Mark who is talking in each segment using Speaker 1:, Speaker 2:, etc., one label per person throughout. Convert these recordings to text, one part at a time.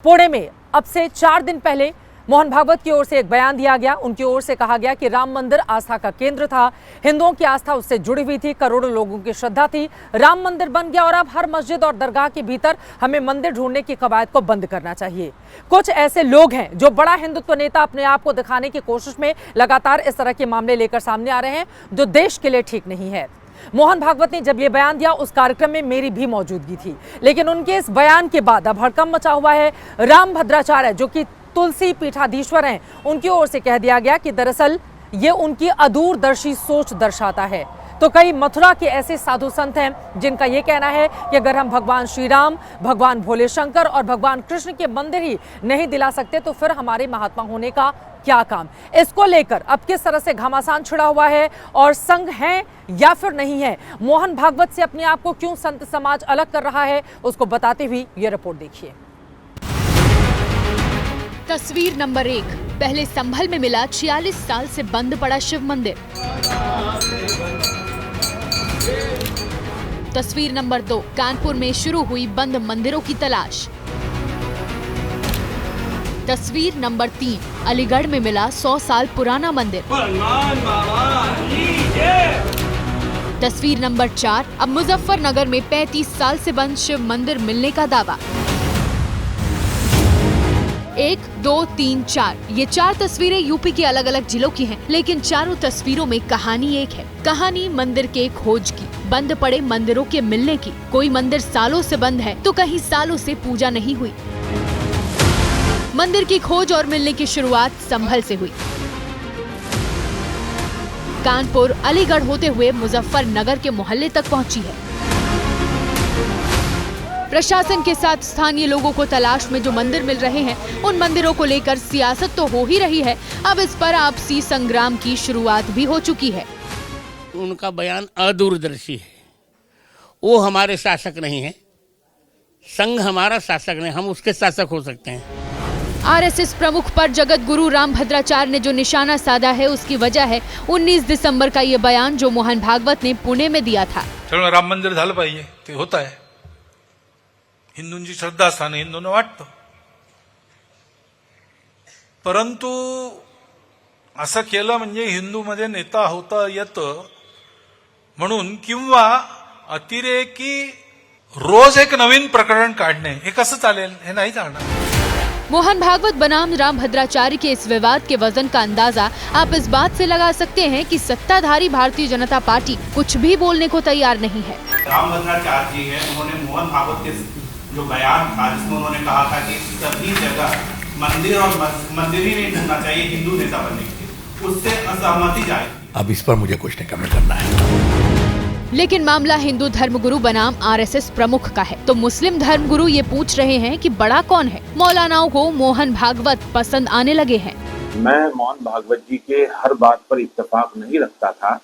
Speaker 1: पुणे में अब से 4 दिन पहले मोहन भागवत की ओर से एक बयान दिया गया। उनकी ओर से कहा गया कि राम मंदिर आस्था का केंद्र था, हिंदुओं की आस्था उससे जुड़ी हुई थी, करोड़ों लोगों की श्रद्धा थी। राम मंदिर बन गया और अब हर मस्जिद और दरगाह के भीतर हमें मंदिर ढूंढने की कवायद को बंद करना चाहिए। कुछ ऐसे लोग हैं जो बड़ा हिंदुत्व नेता अपने आप को दिखाने की कोशिश में लगातार इस तरह के मामले लेकर सामने आ रहे हैं जो देश के लिए ठीक नहीं है। मोहन भागवत ने जब ये बयान दिया उस कार्यक्रम में मेरी भी मौजूदगी थी, लेकिन उनके इस बयान के बाद अब हड़कंप मचा हुआ है। राम भद्राचार्य जो कि तुलसी पीठाधीश्वर हैं, उनकी ओर से कह दिया गया कि दरअसल ये उनकी अदूरदर्शी सोच दर्शाता है। तो कई मथुरा के ऐसे साधु संत हैं जिनका ये कहना है कि अगर हम भगवान श्री राम, भगवान भोले शंकर और भगवान कृष्ण के मंदिर ही नहीं दिला सकते तो फिर हमारे महात्मा होने का क्या काम। इसको लेकर अब किस तरह से घमासान छिड़ा हुआ है और संघ है या फिर नहीं है, मोहन भागवत से अपने आप को क्यों संत समाज अलग कर रहा है, उसको बताते हुए ये रिपोर्ट देखिए।
Speaker 2: तस्वीर नंबर 1, पहले संभल में मिला 46 साल से बंद पड़ा शिव मंदिर। तस्वीर नंबर 2, कानपुर में शुरू हुई बंद मंदिरों की तलाश। तस्वीर नंबर 3, अलीगढ़ में मिला 100 साल पुराना मंदिर। तस्वीर नंबर 4, अब मुजफ्फरनगर में 35 साल से बंद शिव मंदिर मिलने का दावा। 1, 2, 3, 4 ये 4 तस्वीरें यूपी के अलग अलग जिलों की हैं, लेकिन चारों तस्वीरों में कहानी एक है। कहानी मंदिर के खोज की, बंद पड़े मंदिरों के मिलने की। कोई मंदिर सालों से बंद है तो कहीं सालों से पूजा नहीं हुई। मंदिर की खोज और मिलने की शुरुआत संभल से हुई। कानपुर, अलीगढ़ होते हुए मुजफ्फरनगर के मोहल्ले तक पहुंची है। प्रशासन के साथ स्थानीय लोगों को तलाश में जो मंदिर मिल रहे हैं, उन मंदिरों को लेकर सियासत तो हो ही रही है, अब इस पर आपसी संग्राम की शुरुआत भी हो चुकी है।
Speaker 3: उनका बयान अदूरदर्शी है। वो हमारे शासक नहीं है, संघ हमारा शासक नहीं, हम उसके शासक हो सकते हैं।
Speaker 2: आरएसएस प्रमुख पर जगत गुरु राम भद्राचार्य ने जो निशाना साधा है, उसकी वजह है 19 दिसंबर का ये बयान जो मोहन भागवत ने पुणे में दिया था।
Speaker 4: चलो राम मंदिर झालं पाहिजे, ते होत आहे, हिंदूंची श्रद्धास्थान हिंदूंना वाटतं, परंतु असं केलं म्हणजे हिंदूमध्ये नेता होता येतं म्हणून, किंवा अतिरेकी रोज एक नवीन प्रकरण काढणे, हे कसं चालेल? हे नाही चालणार।
Speaker 2: मोहन भागवत बनाम राम भद्राचार्य के इस विवाद के वजन का अंदाजा आप इस बात से लगा सकते हैं कि सत्ताधारी भारतीय जनता पार्टी कुछ भी बोलने को तैयार नहीं है।
Speaker 5: राम भद्राचार्य जी है, उन्होंने मोहन भागवत के जो बयान था जिसमें उन्होंने कहा था कि सभी जगह मंदिर और मंदिर ही नहीं ढूंढना चाहिए हिंदू नेता बनने के लिए, उससे असहमति जाएगी।
Speaker 6: अब इस पर मुझे कुछ नहीं कमेंट करना है।
Speaker 2: लेकिन मामला हिंदू धर्मगुरु बनाम आरएसएस प्रमुख का है, तो मुस्लिम धर्मगुरु ये पूछ रहे हैं कि बड़ा कौन है। मौलानाओं को मोहन भागवत पसंद आने लगे हैं।
Speaker 7: मैं मोहन भागवत जी के हर बात पर इत्तेफाक नहीं रखता था,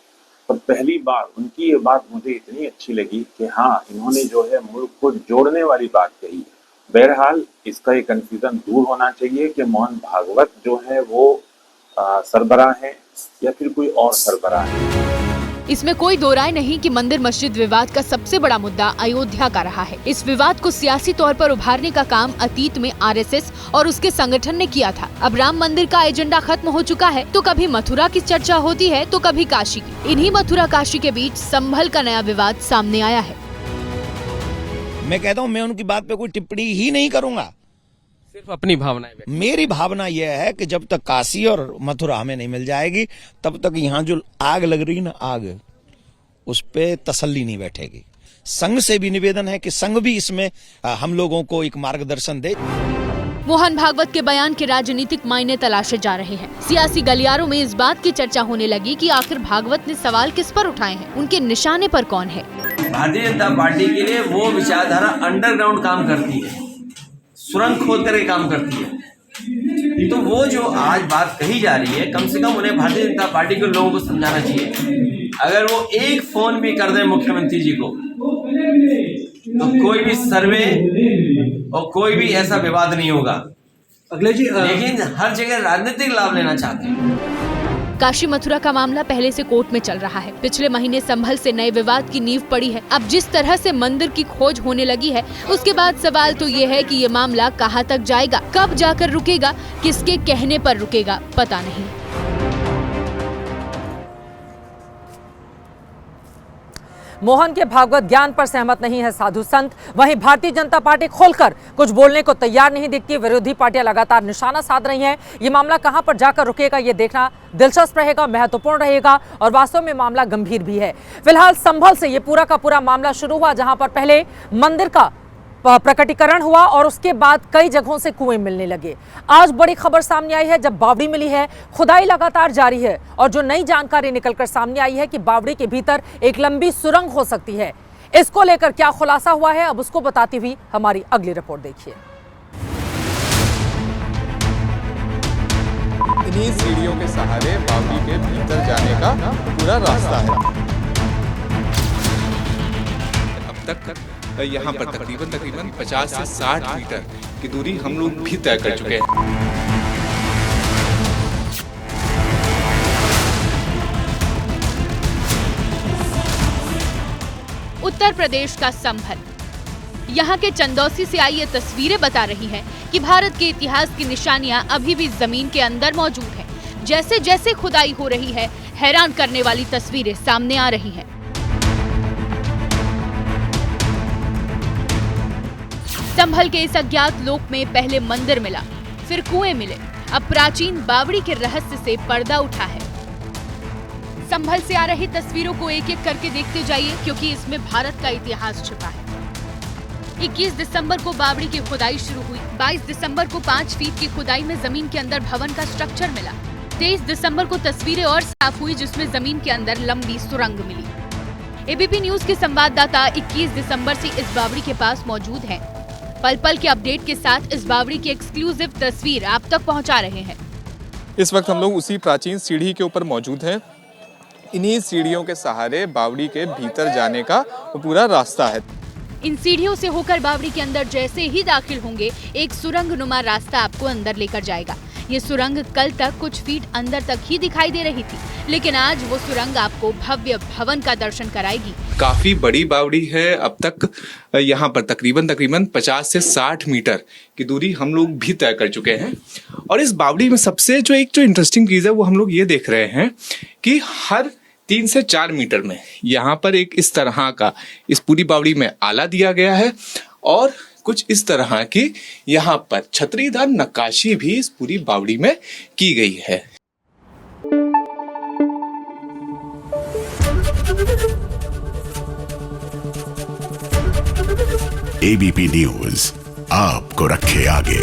Speaker 7: पर पहली बार उनकी ये बात मुझे इतनी अच्छी लगी कि हाँ, इन्होंने जो है मुल्क को जोड़ने वाली बात कही। बहरहाल इसका ये कंफ्यूजन दूर होना चाहिए कि मोहन भागवत जो है वो सरबराह है या फिर कोई और सरबराह है।
Speaker 2: इसमें कोई दो राय नहीं कि मंदिर मस्जिद विवाद का सबसे बड़ा मुद्दा अयोध्या का रहा है। इस विवाद को सियासी तौर पर उभारने का काम अतीत में आरएसएस और उसके संगठन ने किया था। अब राम मंदिर का एजेंडा खत्म हो चुका है, तो कभी मथुरा की चर्चा होती है तो कभी काशी की। इन्हीं मथुरा काशी के बीच संभल का नया विवाद सामने आया है।
Speaker 6: मैं कहता हूँ, मैं उनकी बात पे कोई टिप्पणी ही नहीं करूंगा,
Speaker 8: सिर्फ अपनी भावनाएं।
Speaker 6: मेरी भावना यह है कि जब तक काशी और मथुरा हमें नहीं मिल जाएगी, तब तक यहाँ जो आग लग रही है ना, आग, उस पे तसल्ली नहीं बैठेगी। संघ से भी निवेदन है कि संघ भी इसमें हम लोगों को एक मार्गदर्शन दे।
Speaker 2: मोहन भागवत के बयान के राजनीतिक मायने तलाशे जा रहे हैं। सियासी गलियारों में इस बात की चर्चा होने लगी कि आखिर भागवत ने सवाल किस पर उठाए हैं, उनके निशाने पर कौन है।
Speaker 9: भारतीय जनता पार्टी के लिए वो विचारधारा अंडरग्राउंड काम करती है, सुरंग खोद करके काम करती है। तो वो जो आज बात कही जा रही है, कम से कम उन्हें भारतीय जनता पार्टी के लोगों को समझाना चाहिए। अगर वो एक फोन भी कर दे मुख्यमंत्री जी को, तो कोई भी सर्वे और कोई भी ऐसा विवाद नहीं होगा। अगले जी लेकिन हर जगह राजनीतिक लाभ लेना चाहते हैं।
Speaker 2: काशी मथुरा का मामला पहले से कोर्ट में चल रहा है। पिछले महीने संभल से नए विवाद की नींव पड़ी है। अब जिस तरह से मंदिर की खोज होने लगी है, उसके बाद सवाल तो ये है कि ये मामला कहां तक जाएगा, कब जाकर रुकेगा, किसके कहने पर रुकेगा, पता नहीं।
Speaker 1: मोहन के भागवत ज्ञान पर सहमत नहीं है साधु संत। वहीं भारतीय जनता पार्टी खोलकर कुछ बोलने को तैयार नहीं दिखती। विरोधी पार्टियां लगातार निशाना साध रही हैं। ये मामला कहां पर जाकर रुकेगा, ये देखना दिलचस्प रहेगा, महत्वपूर्ण रहेगा और वास्तव में मामला गंभीर भी है। फिलहाल संभल से ये पूरा का पूरा मामला शुरू हुआ, जहां पर पहले मंदिर का प्रकटीकरण हुआ और उसके बाद कई जगहों से कुएं मिलने लगे। आज बड़ी खबर सामने आई है जब बावड़ी मिली है। खुदाई लगातार जारी है और जो नई जानकारी निकलकर सामने आई है कि बावड़ी के भीतर एक लंबी सुरंग हो सकती है। इसको लेकर क्या खुलासा हुआ है, अब उसको बताती हुई हमारी अगली रिपोर्ट देखिए।
Speaker 10: इन्हीं सीढ़ियों के सहारे बावड़ी के भीतर जाने का पूरा रास्ता है। अब तक यहाँ पर तकरीबन 50 से 60 मीटर की दूरी हम लोग भी तय कर चुके हैं।
Speaker 2: उत्तर प्रदेश का संभल, यहाँ के चंदौसी से आई ये तस्वीरें बता रही हैं कि भारत के इतिहास की निशानियां अभी भी जमीन के अंदर मौजूद हैं। जैसे जैसे खुदाई हो रही है, हैरान करने वाली तस्वीरें सामने आ रही हैं। संभल के इस अज्ञात लोक में पहले मंदिर मिला, फिर कुएं मिले। अब प्राचीन बावड़ी के रहस्य से पर्दा उठा है। संभल से आ रही तस्वीरों को एक एक करके देखते जाइए, क्योंकि इसमें भारत का इतिहास छिपा है। 21 दिसंबर को बावड़ी की खुदाई शुरू हुई। 22 दिसंबर को 5 फीट की खुदाई में जमीन के अंदर भवन का स्ट्रक्चर मिला। 23 दिसंबर को तस्वीरें और साफ हुई, जिसमें जमीन के अंदर लंबी सुरंग मिली। एबीपी न्यूज के संवाददाता 21 दिसंबर से इस बावड़ी के पास मौजूद हैं। पल पल के अपडेट के साथ इस बावड़ी की एक्सक्लूसिव तस्वीर आप तक पहुंचा रहे हैं।
Speaker 10: इस वक्त हम लोग उसी प्राचीन सीढ़ी के ऊपर मौजूद हैं। इन्हीं सीढ़ियों के सहारे बावड़ी के भीतर जाने का पूरा रास्ता है।
Speaker 2: इन सीढ़ियों से होकर बावड़ी के अंदर जैसे ही दाखिल होंगे, एक सुरंग नुमा रास्ता आपको अंदर लेकर जाएगा। ये सुरंग कल तक कुछ फीट अंदर तक ही दिखाई दे रही थी, लेकिन आज वो सुरंग आपको भव्य भवन का दर्शन कराएगी।
Speaker 10: काफी बड़ी बावड़ी है। अब तक यहाँ पर तकरीबन 50 से 60 मीटर की दूरी हम लोग भी तय कर चुके हैं। और इस बावड़ी में सबसे जो इंटरेस्टिंग चीज है वो हम लोग ये देख रहे हैं कि हर 3 से 4 मीटर में यहाँ पर एक इस तरह का इस पूरी बावड़ी में आला दिया गया है और कुछ इस तरह की यहाँ पर छतरीदार नक्काशी भी इस पूरी बावड़ी में की गई है।
Speaker 11: एबीपी न्यूज आपको रखे आगे।